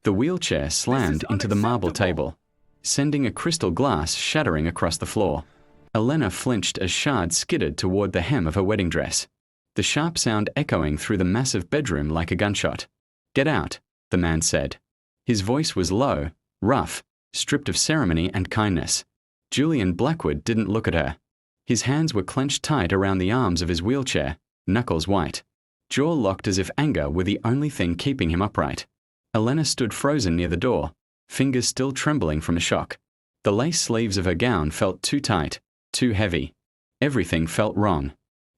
The wheelchair slammed into the marble table, sending a crystal glass shattering across the floor. Elena flinched as shards skidded toward the hem of her wedding dress, the sharp sound echoing through the massive bedroom like a gunshot. "Get out," the man said. His voice was low, rough, stripped of ceremony and kindness. Julian Blackwood didn't look at her. His hands were clenched tight around the arms of his wheelchair, knuckles white, jaw locked as if anger were the only thing keeping him upright. Elena stood frozen near the door, fingers still trembling from a shock. The lace sleeves of her gown felt too tight, too heavy. Everything felt wrong.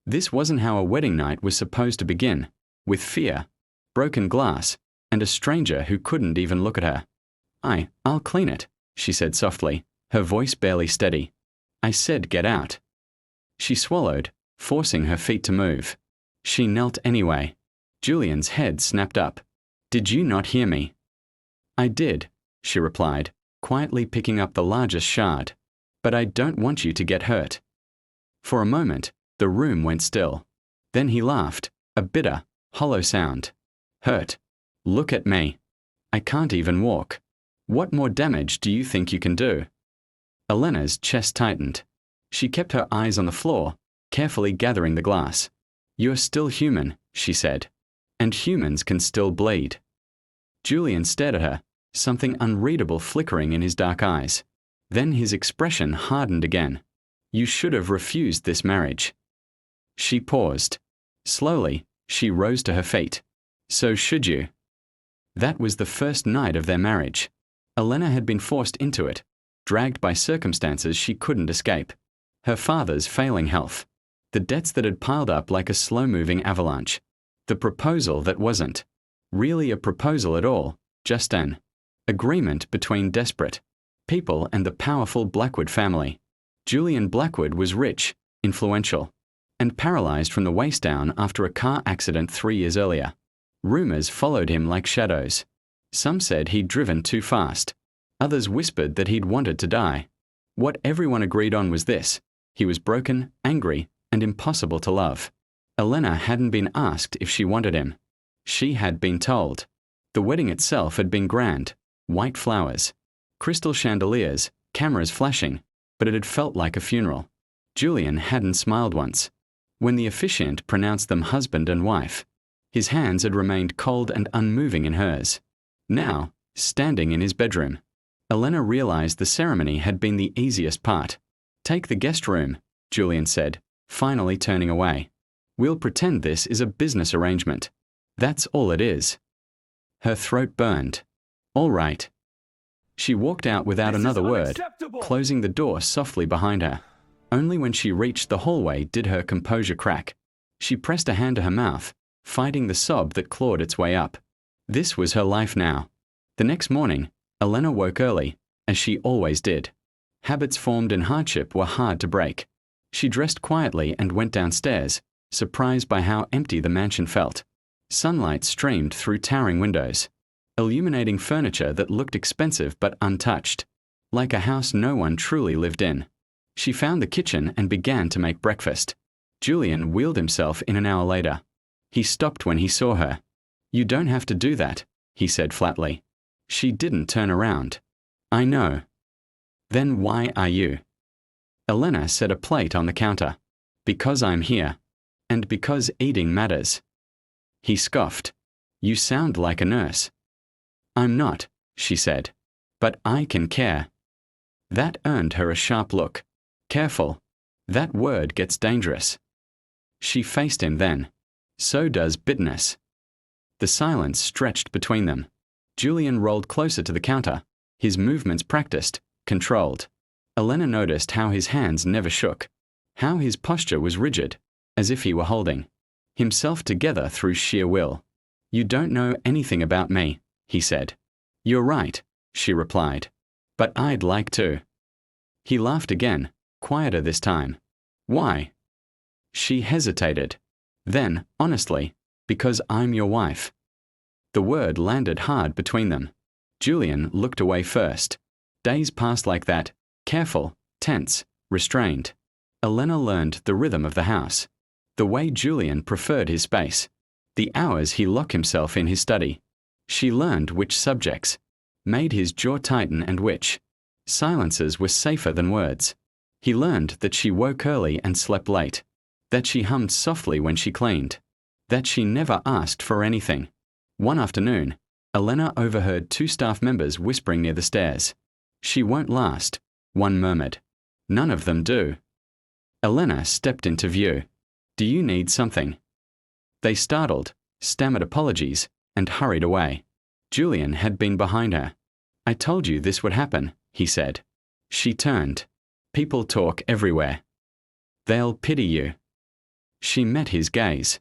This wasn't how a wedding night was supposed to begin, with fear, broken glass, and a stranger who couldn't even look at her. I'll clean it," she said softly, her voice barely steady. "I said get out." She swallowed, forcing her feet to move. She knelt anyway. Julian's head snapped up. "Did you not hear me?" "I did," she replied, quietly picking up the largest shard. "But I don't want you to get hurt." For a moment, the room went still. Then he laughed, a bitter, hollow sound. "Hurt? Look at me. I can't even walk. What more damage do you think you can do?" Elena's chest tightened. She kept her eyes on the floor, carefully gathering the glass. "You're still human," she said. "And humans can still bleed." Julian stared at her, something unreadable flickering in his dark eyes. Then his expression hardened again. "You should have refused this marriage." She paused. Slowly, she rose to her feet. "So should you." That was the first night of their marriage. Elena had been forced into it, dragged by circumstances she couldn't escape. Her father's failing health, the debts that had piled up like a slow-moving avalanche, the proposal that wasn't really a proposal at all, just an agreement between desperate people and the powerful Blackwood family. Julian Blackwood was rich, influential, and paralyzed from the waist down after a car accident 3 years earlier. Rumors followed him like shadows. Some said he'd driven too fast. Others whispered that he'd wanted to die. What everyone agreed on was this: he was broken, angry, and impossible to love. Elena hadn't been asked if she wanted him. She had been told. The wedding itself had been grand. White flowers, crystal chandeliers, cameras flashing, but it had felt like a funeral. Julian hadn't smiled once. When the officiant pronounced them husband and wife, his hands had remained cold and unmoving in hers. Now, standing in his bedroom, Elena realized the ceremony had been the easiest part. "Take the guest room," Julian said, finally turning away. "We'll pretend this is a business arrangement. That's all it is." Her throat burned. "All right." She walked out without another word, closing the door softly behind her. Only when she reached the hallway did her composure crack. She pressed a hand to her mouth, fighting the sob that clawed its way up. This was her life now. The next morning, Elena woke early, as she always did. Habits formed in hardship were hard to break. She dressed quietly and went downstairs, surprised by how empty the mansion felt. Sunlight streamed through towering windows, illuminating furniture that looked expensive but untouched, like a house no one truly lived in. She found the kitchen and began to make breakfast. Julian wheeled himself in an hour later. He stopped when he saw her. "You don't have to do that," he said flatly. She didn't turn around. "I know." "Then why are you?" Elena set a plate on the counter. "Because I'm here. And because eating matters." He scoffed. "You sound like a nurse." "I'm not," she said. "But I can care." That earned her a sharp look. "Careful. That word gets dangerous." She faced him then. "So does bitterness." The silence stretched between them. Julian rolled closer to the counter, his movements practiced, controlled. Elena noticed how his hands never shook, how his posture was rigid, as if he were holding himself together through sheer will. "You don't know anything about me," he said. "You're right," she replied. "But I'd like to." He laughed again, quieter this time. "Why?" She hesitated. Then, honestly, "Because I'm your wife." The word landed hard between them. Julian looked away first. Days passed like that, careful, tense, restrained. Elena learned the rhythm of the house, the way Julian preferred his space, the hours he locked himself in his study. She learned which subjects made his jaw tighten and which silences were safer than words. He learned that she woke early and slept late, that she hummed softly when she cleaned, that she never asked for anything. One afternoon, Elena overheard two staff members whispering near the stairs. "She won't last," one murmured. "None of them do." Elena stepped into view. "Do you need something?" They startled, stammered apologies, and hurried away. Julian had been behind her. "I told you this would happen," he said. She turned. "People talk everywhere. They'll pity you." She met his gaze.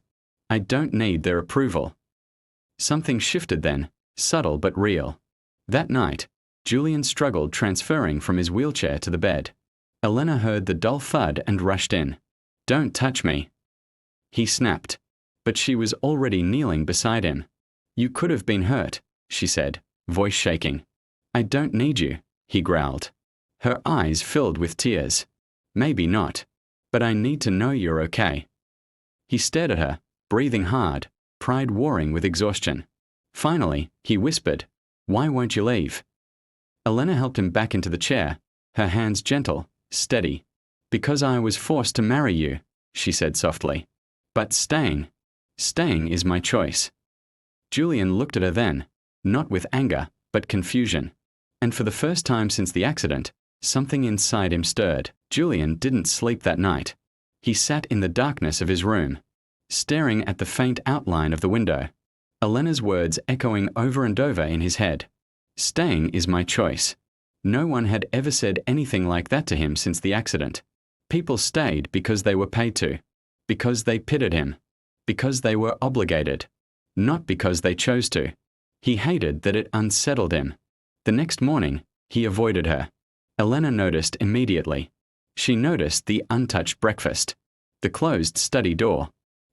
"I don't need their approval." Something shifted then, subtle but real. That night, Julian struggled transferring from his wheelchair to the bed. Elena heard the dull thud and rushed in. "Don't touch me." He snapped, but she was already kneeling beside him. "You could have been hurt," she said, voice shaking. "I don't need you," he growled. Her eyes filled with tears. "Maybe not, but I need to know you're okay." He stared at her, breathing hard, pride warring with exhaustion. Finally, he whispered, "Why won't you leave?" Elena helped him back into the chair, her hands gentle, steady. "Because I was forced to marry you," she said softly. "But staying is my choice." Julian looked at her then, not with anger, but confusion. And for the first time since the accident, something inside him stirred. Julian didn't sleep that night. He sat in the darkness of his room, staring at the faint outline of the window, Elena's words echoing over and over in his head. "Staying is my choice." No one had ever said anything like that to him since the accident. People stayed because they were paid to, because they pitied him, because they were obligated, not because they chose to. He hated that it unsettled him. The next morning, he avoided her. Elena noticed immediately. She noticed the untouched breakfast, the closed study door,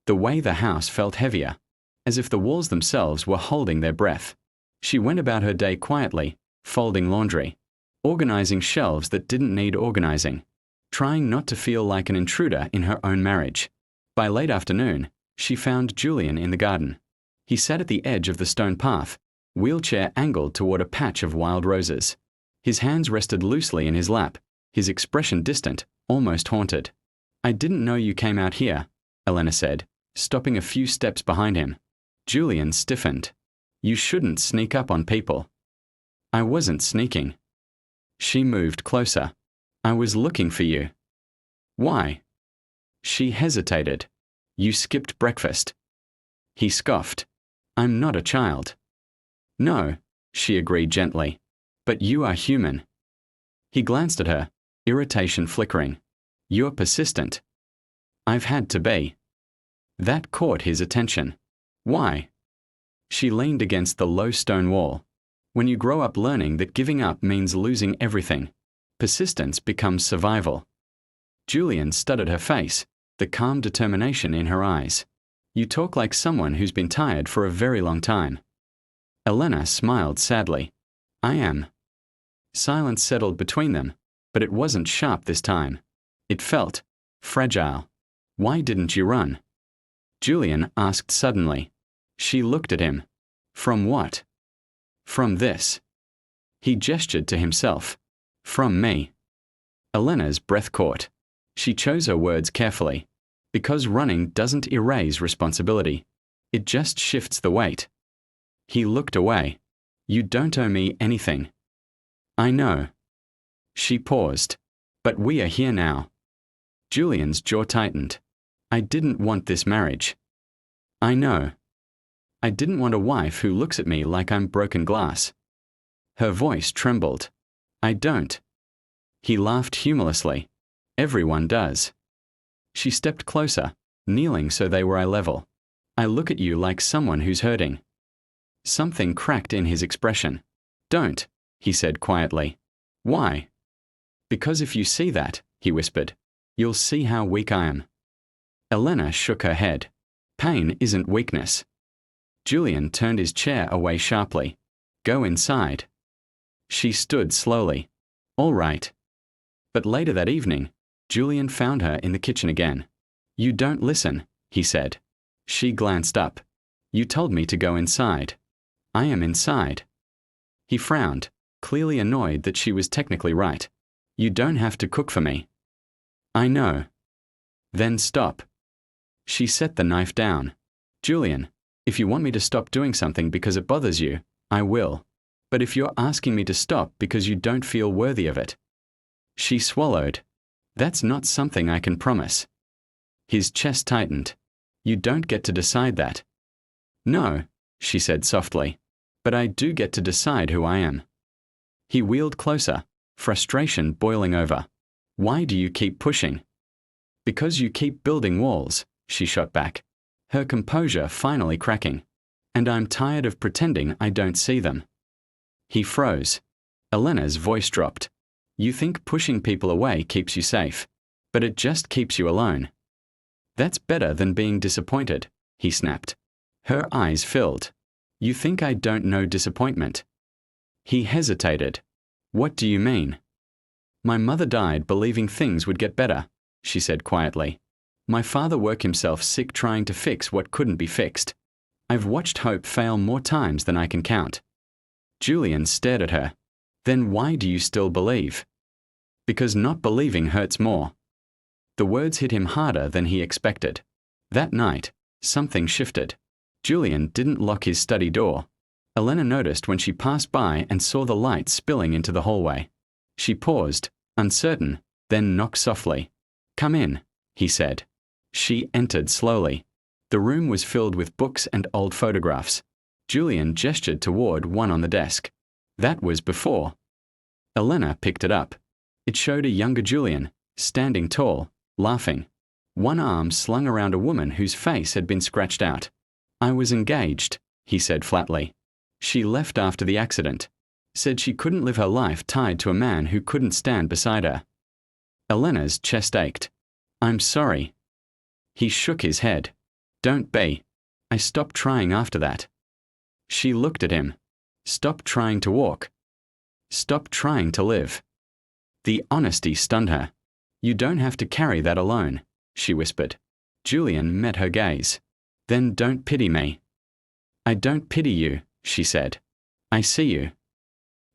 the way the house felt heavier, as if the walls themselves were holding their breath. She went about her day quietly, folding laundry, organizing shelves that didn't need organizing, trying not to feel like an intruder in her own marriage. By late afternoon, she found Julian in the garden. He sat at the edge of the stone path, wheelchair angled toward a patch of wild roses. His hands rested loosely in his lap, his expression distant, almost haunted. "I didn't know you came out here," Elena said, stopping a few steps behind him. Julian stiffened. "You shouldn't sneak up on people." "I wasn't sneaking." She moved closer. "I was looking for you." "Why?" She hesitated. "You skipped breakfast." He scoffed. "I'm not a child." "No," she agreed gently, "but you are human." He glanced at her, irritation flickering. "You're persistent." "I've had to be." That caught his attention. "Why?" She leaned against the low stone wall. "When you grow up learning that giving up means losing everything, persistence becomes survival." Julian studied her face, the calm determination in her eyes. "You talk like someone who's been tired for a very long time." Elena smiled sadly. "I am." Silence settled between them, but it wasn't sharp this time. It felt fragile. "Why didn't you run?" Julian asked suddenly. She looked at him. "From what?" "From this." He gestured to himself. "From me." Elena's breath caught. She chose her words carefully. "Because running doesn't erase responsibility. It just shifts the weight." He looked away. "You don't owe me anything." "I know." She paused. "But we are here now." Julian's jaw tightened. "I didn't want this marriage." "I know." "I didn't want a wife who looks at me like I'm broken glass." Her voice trembled. "I don't." He laughed humorlessly. "Everyone does." She stepped closer, kneeling so they were eye level. "I look at you like someone who's hurting." Something cracked in his expression. "Don't," he said quietly. "Why?" "Because if you see that," he whispered, "you'll see how weak I am." Elena shook her head. "Pain isn't weakness." Julian turned his chair away sharply. "Go inside." She stood slowly. "All right." But later that evening, Julian found her in the kitchen again. "You don't listen," he said. She glanced up. "You told me to go inside." I am inside. He frowned, clearly annoyed that she was technically right. You don't have to cook for me. I know. Then stop. She set the knife down. Julian, if you want me to stop doing something because it bothers you, I will. But if you're asking me to stop because you don't feel worthy of it. She swallowed. That's not something I can promise. His chest tightened. You don't get to decide that. No, she said softly. But I do get to decide who I am. He wheeled closer, frustration boiling over. Why do you keep pushing? Because you keep building walls, she shot back, her composure finally cracking. And I'm tired of pretending I don't see them. He froze. Elena's voice dropped. You think pushing people away keeps you safe, but it just keeps you alone. That's better than being disappointed, he snapped. Her eyes filled. You think I don't know disappointment? He hesitated. What do you mean? My mother died believing things would get better, she said quietly. My father worked himself sick trying to fix what couldn't be fixed. I've watched hope fail more times than I can count. Julian stared at her. Then why do you still believe? Because not believing hurts more. The words hit him harder than he expected. That night, something shifted. Julian didn't lock his study door. Elena noticed when she passed by and saw the light spilling into the hallway. She paused, uncertain, then knocked softly. Come in, he said. She entered slowly. The room was filled with books and old photographs. Julian gestured toward one on the desk. That was before. Elena picked it up. It showed a younger Julian, standing tall, laughing. One arm slung around a woman whose face had been scratched out. I was engaged, he said flatly. She left after the accident. Said she couldn't live her life tied to a man who couldn't stand beside her. Elena's chest ached. I'm sorry. He shook his head. Don't be. I stopped trying after that. She looked at him. Stop trying to walk. Stop trying to live. The honesty stunned her. You don't have to carry that alone, she whispered. Julian met her gaze. Then don't pity me. I don't pity you, she said. I see you.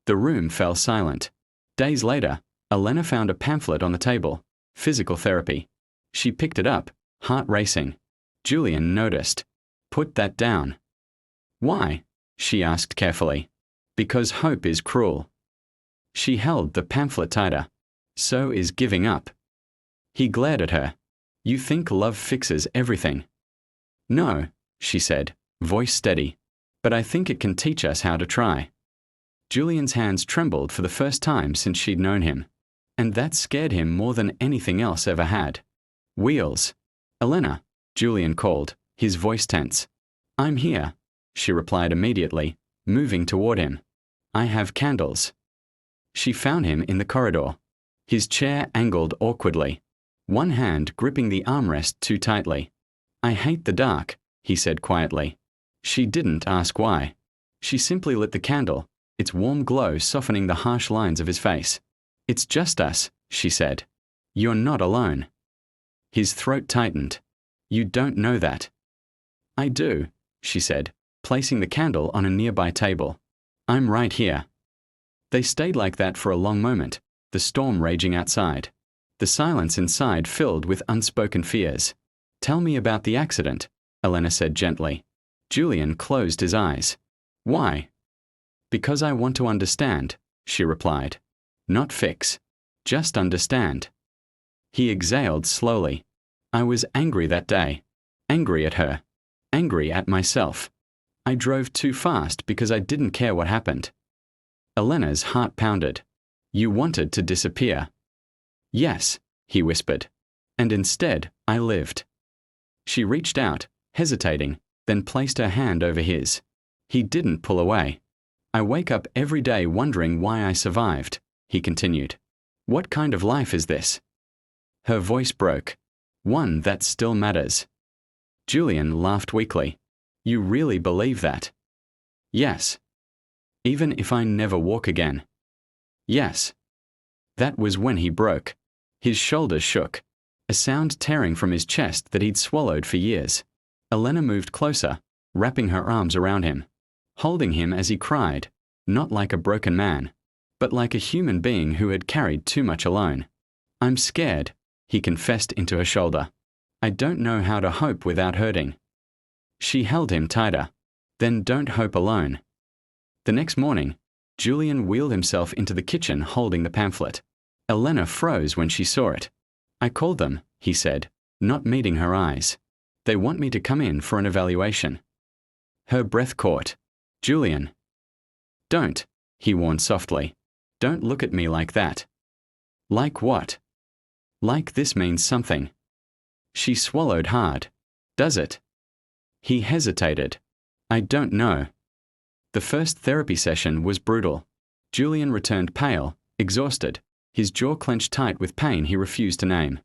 The room fell silent. Days later, Elena found a pamphlet on the table, physical therapy. She picked it up, heart racing. Julian noticed. Put that down. Why? She asked carefully. Because hope is cruel. She held the pamphlet tighter. So is giving up. He glared at her. You think love fixes everything? No, she said, voice steady. But I think it can teach us how to try. Julian's hands trembled for the first time since she'd known him. And that scared him more than anything else ever had. Wheels. Elena, Julian called, his voice tense. I'm here, she replied immediately, moving toward him. I have candles. She found him in the corridor. His chair angled awkwardly, one hand gripping the armrest too tightly. I hate the dark, he said quietly. She didn't ask why. She simply lit the candle, its warm glow softening the harsh lines of his face. It's just us, she said. You're not alone. His throat tightened. You don't know that. I do, she said, placing the candle on a nearby table. I'm right here. They stayed like that for a long moment, the storm raging outside. The silence inside filled with unspoken fears. Tell me about the accident, Elena said gently. Julian closed his eyes. Why? Because I want to understand, she replied. Not fix. Just understand. He exhaled slowly. I was angry that day. Angry at her. Angry at myself. I drove too fast because I didn't care what happened. Elena's heart pounded. You wanted to disappear. Yes, he whispered. And instead, I lived. She reached out, hesitating, then placed her hand over his. He didn't pull away. I wake up every day wondering why I survived, he continued. What kind of life is this? Her voice broke. One that still matters. Julian laughed weakly. You really believe that? Yes. Even if I never walk again? Yes. That was when he broke. His shoulders shook, a sound tearing from his chest that he'd swallowed for years. Elena moved closer, wrapping her arms around him. holding him as he cried, not like a broken man, but like a human being who had carried too much alone. "I'm scared," he confessed into her shoulder. "I don't know how to hope without hurting." She held him tighter. "Then don't hope alone." The next morning, Julian wheeled himself into the kitchen holding the pamphlet. Elena froze when she saw it. "I called them," he said, not meeting her eyes. "They want me to come in for an evaluation." Her breath caught. "Julian." "Don't," he warned softly. "Don't look at me like that." "Like what?" "Like this means something." She swallowed hard. "Does it?" He hesitated. "I don't know." The first therapy session was brutal. Julian returned pale, exhausted, his jaw clenched tight with pain he refused to name.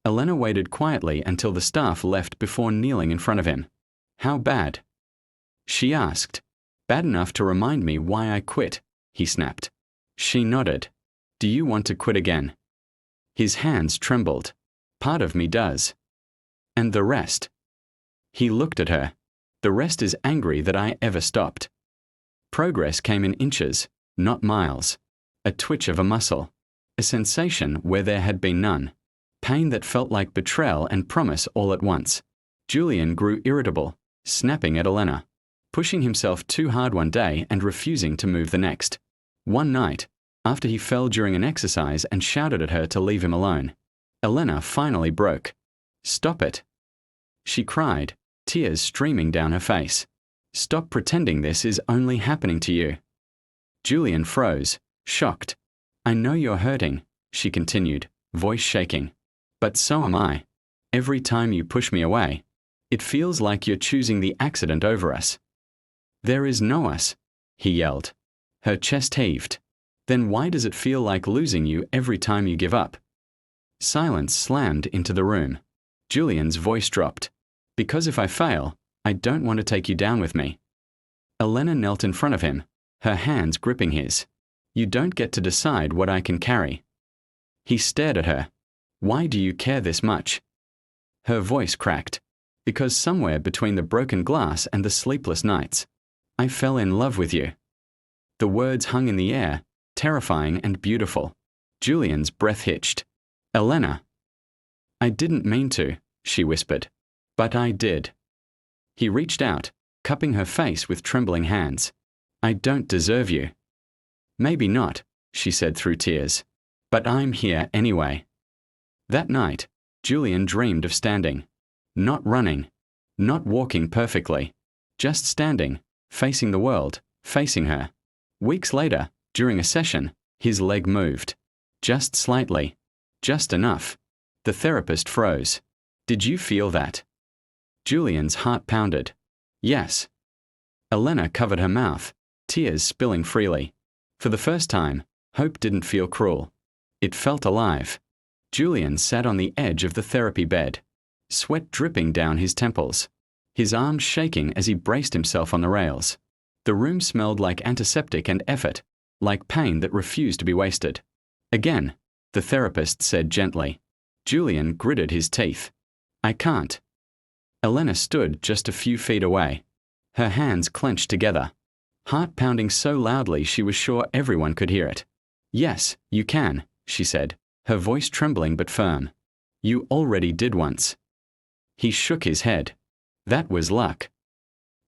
Elena waited quietly until the staff left before kneeling in front of him. "How bad?" she asked. "Bad enough to remind me why I quit," he snapped. She nodded. "Do you want to quit again?" His hands trembled. "Part of me does." "And the rest?" He looked at her. "The rest is angry that I ever stopped." Progress came in inches, not miles. A twitch of a muscle. A sensation where there had been none. Pain that felt like betrayal and promise all at once. Julian grew irritable, snapping at Elena, pushing himself too hard one day and refusing to move the next. One night, after he fell during an exercise and shouted at her to leave him alone, Elena finally broke. "Stop it," she cried, tears streaming down her face. "Stop pretending this is only happening to you." Julian froze, shocked. "I know you're hurting," she continued, voice shaking. "But so am I. Every time you push me away, it feels like you're choosing the accident over us." "There is no us," he yelled. Her chest heaved. "Then why does it feel like losing you every time you give up?" Silence slammed into the room. Julian's voice dropped. "Because if I fail, I don't want to take you down with me." Elena knelt in front of him, her hands gripping his. "You don't get to decide what I can carry." He stared at her. "Why do you care this much?" Her voice cracked. "Because somewhere between the broken glass and the sleepless nights, I fell in love with you." The words hung in the air, terrifying and beautiful. Julian's breath hitched. "Elena." "I didn't mean to," she whispered. "But I did." He reached out, cupping her face with trembling hands. "I don't deserve you." "Maybe not," she said through tears. "But I'm here anyway." That night, Julian dreamed of standing. Not running. Not walking perfectly. Just standing, facing the world, facing her. Weeks later, during a session, his leg moved. Just slightly. Just enough. The therapist froze. "Did you feel that?" Julian's heart pounded. "Yes." Elena covered her mouth, tears spilling freely. For the first time, hope didn't feel cruel. It felt alive. Julian sat on the edge of the therapy bed, sweat dripping down his temples, his arms shaking as he braced himself on the rails. The room smelled like antiseptic and effort, like pain that refused to be wasted. "Again," the therapist said gently. Julian gritted his teeth. "I can't." Elena stood just a few feet away, her hands clenched together, heart pounding so loudly she was sure everyone could hear it. "Yes, you can," she said, her voice trembling but firm. "You already did once." He shook his head. "That was luck."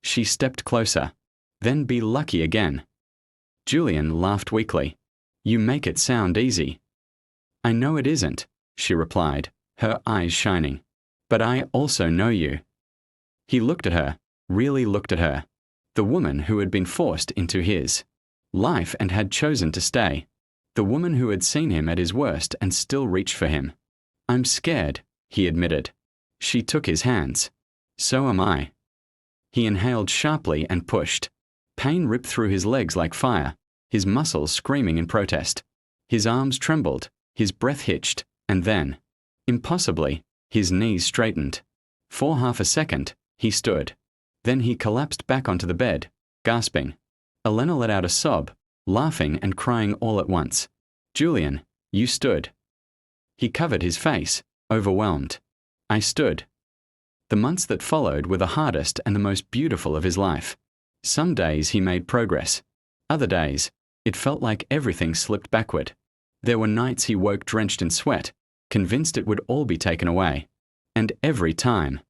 She stepped closer. "Then be lucky again." Julian laughed weakly. "You make it sound easy." "I know it isn't," she replied, her eyes shining. "But I also know you." He looked at her, really looked at her, the woman who had been forced into his life and had chosen to stay, the woman who had seen him at his worst and still reached for him. "I'm scared," he admitted. She took his hands. "So am I." He inhaled sharply and pushed. Pain ripped through his legs like fire, his muscles screaming in protest. His arms trembled, his breath hitched, and then, impossibly, his knees straightened. For half a second, he stood. Then he collapsed back onto the bed, gasping. Elena let out a sob, laughing and crying all at once. "Julian, you stood." He covered his face, overwhelmed. "I stood." The months that followed were the hardest and the most beautiful of his life. Some days he made progress. Other days, it felt like everything slipped backward. There were nights he woke drenched in sweat, convinced it would all be taken away. And every time,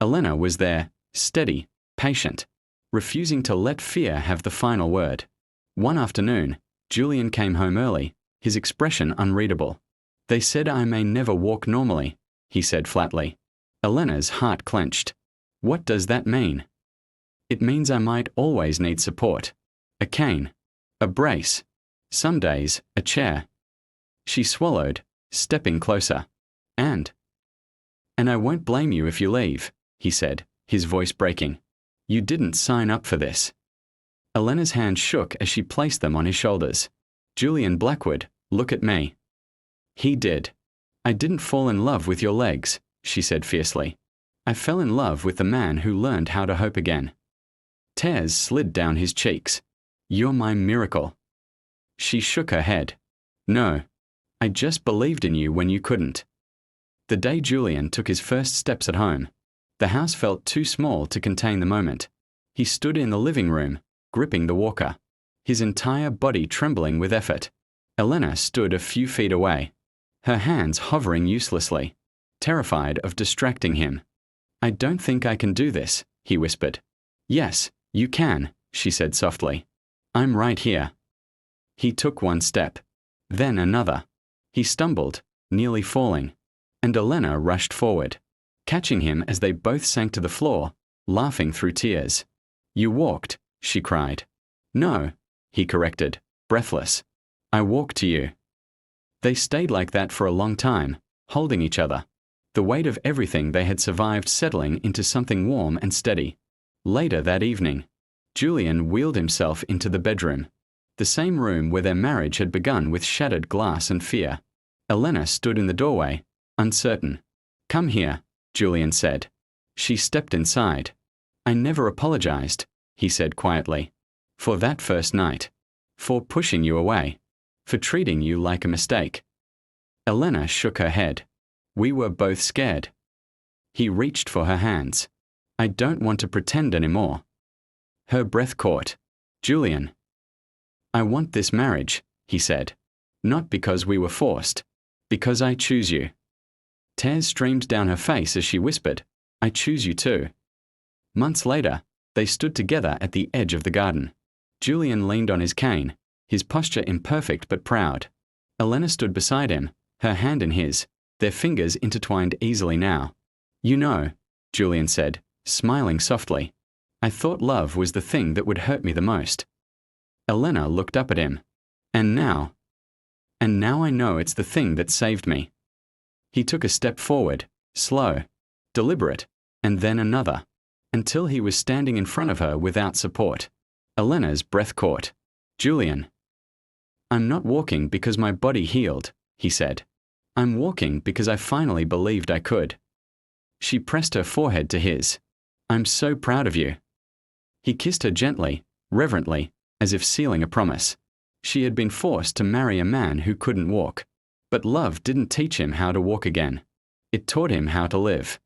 Elena was there, steady, patient, refusing to let fear have the final word. One afternoon, Julian came home early, his expression unreadable. "They said I may never walk normally," he said flatly. Elena's heart clenched. "What does that mean?" "It means I might always need support. A cane. A brace. Some days, a chair." She swallowed, stepping closer. And I won't blame you if you leave," he said, his voice breaking. "You didn't sign up for this." Elena's hand shook as she placed them on his shoulders. "Julian Blackwood, look at me." He did. "I didn't fall in love with your legs," she said fiercely. "I fell in love with the man who learned how to hope again." Tears slid down his cheeks. "You're my miracle." She shook her head. "No. I just believed in you when you couldn't." The day Julian took his first steps at home, the house felt too small to contain the moment. He stood in the living room, gripping the walker, his entire body trembling with effort. Elena stood a few feet away, her hands hovering uselessly, terrified of distracting him. "I don't think I can do this," he whispered. "Yes, you can," she said softly. "I'm right here." He took one step, then another. He stumbled, nearly falling, and Elena rushed forward, catching him as they both sank to the floor, laughing through tears. "You walked," she cried. "No," he corrected, breathless. "I walked to you." They stayed like that for a long time, holding each other, the weight of everything they had survived settling into something warm and steady. Later that evening, Julian wheeled himself into the bedroom, the same room where their marriage had begun with shattered glass and fear. Elena stood in the doorway, uncertain. "Come here," Julian said. She stepped inside. "I never apologized," he said quietly, "for that first night, for pushing you away, for treating you like a mistake." Elena shook her head. "We were both scared." He reached for her hands. "I don't want to pretend anymore." Her breath caught. "Julian." "I want this marriage," he said. "Not because we were forced. Because I choose you." Tears streamed down her face as she whispered, "I choose you too." Months later, they stood together at the edge of the garden. Julian leaned on his cane, his posture imperfect but proud. Elena stood beside him, her hand in his, their fingers intertwined easily now. "You know," Julian said, smiling softly, "I thought love was the thing that would hurt me the most." Elena looked up at him. And now I know it's the thing that saved me." He took a step forward, slow, deliberate, and then another, until he was standing in front of her without support. Elena's breath caught. "Julian." "I'm not walking because my body healed," he said. "I'm walking because I finally believed I could." She pressed her forehead to his. "I'm so proud of you." He kissed her gently, reverently, as if sealing a promise. She had been forced to marry a man who couldn't walk. But love didn't teach him how to walk again. It taught him how to live.